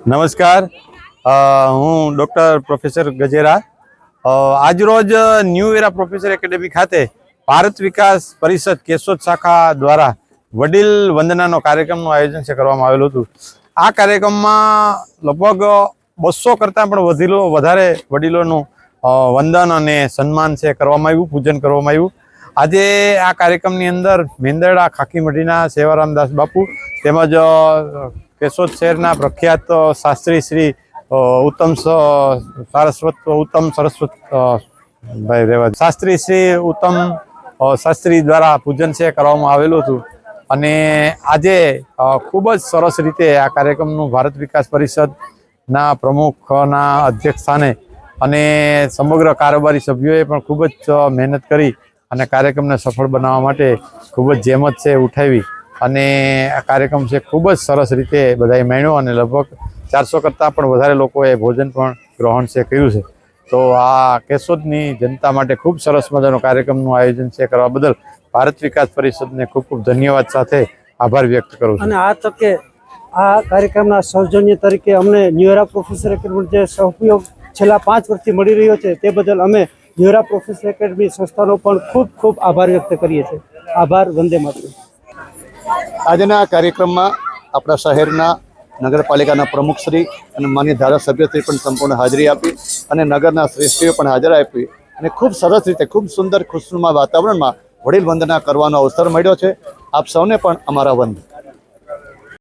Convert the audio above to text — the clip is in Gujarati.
નમસ્કાર, હું ડૉક્ટર પ્રોફેસર ગજેરા આજરોજ ન્યૂ એરા પ્રોફેસર એકેડેમી ખાતે ભારત વિકાસ પરિષદ કેશોદ શાખા દ્વારા વડીલ વંદનાનો કાર્યક્રમનું આયોજન કરવામાં આવેલું હતું। આ કાર્યક્રમમાં લગભગ 200 કરતાં પણ વધારે વડીલોનું વંદન અને સન્માન છે કરવામાં આવ્યું, પૂજન કરવામાં આવ્યું। આજે આ કાર્યક્રમની અંદર મેંદરડા ખાકી મઢીના સેવારામદાસ બાપુ તેમજ કેશોદ શહેરના પ્રખ્યાત શાસ્ત્રી શ્રી ઉત્તમ સરસ્વત ભાઈ રેવા શાસ્ત્રી શ્રી ઉત્તમ શાસ્ત્રી દ્વારા પૂજન છે કરવામાં આવેલું હતું। અને આજે ખૂબ જ સરસ રીતે આ કાર્યક્રમનું ભારત વિકાસ પરિષદના પ્રમુખના અધ્યક્ષ સ્થાને અને સમગ્ર કારોબારી સભ્યોએ પણ ખૂબ જ મહેનત કરી અને કાર્યક્રમને સફળ બનાવવા માટે ખૂબ જ જહેમત છે ઉઠાવી અને આ કાર્યક્રમ છે ખૂબ જ સરસ રીતે બધાએ માણ્યો અને લગભગ 400 કરતાં પણ વધારે લોકોએ ભોજન પણ ગ્રહણ છે કર્યું છે। તો આ કેશોદની જનતા માટે ખૂબ સરસ મજાનો કાર્યક્રમનું આયોજન છે કરવા બદલ ભારત વિકાસ પરિષદને ખૂબ ખૂબ ધન્યવાદ સાથે આભાર વ્યક્ત કરું છું। અને આ તકે આ કાર્યક્રમના સૌજન્ય તરીકે અમને ન્યૂ એરા પ્રોફેસર એકેડમી જે સહયોગ છેલ્લા 5 વર્ષથી મળી રહ્યો છે તે બદલ અમે ન્યૂ એરા પ્રોફેસર એકેડમી સંસ્થાનો પણ ખૂબ ખૂબ આભાર વ્યક્ત કરીએ છીએ। આભાર, વંદે માતરમ। આજના આ કાર્યક્રમમાં આપણા શહેરના નગરપાલિકાના પ્રમુખશ્રી અને માન્ય ધારાસભ્યશ્રી પણ સંપૂર્ણ હાજરી આપી અને નગરના શ્રેષ્ઠીઓ પણ હાજર આપી અને ખૂબ સરસ રીતે ખૂબ સુંદર ખુશનુમા વાતાવરણમાં વડીલ વંદના કરવાનો અવસર મળ્યો છે। આપ સૌને પણ અમારા વંદન।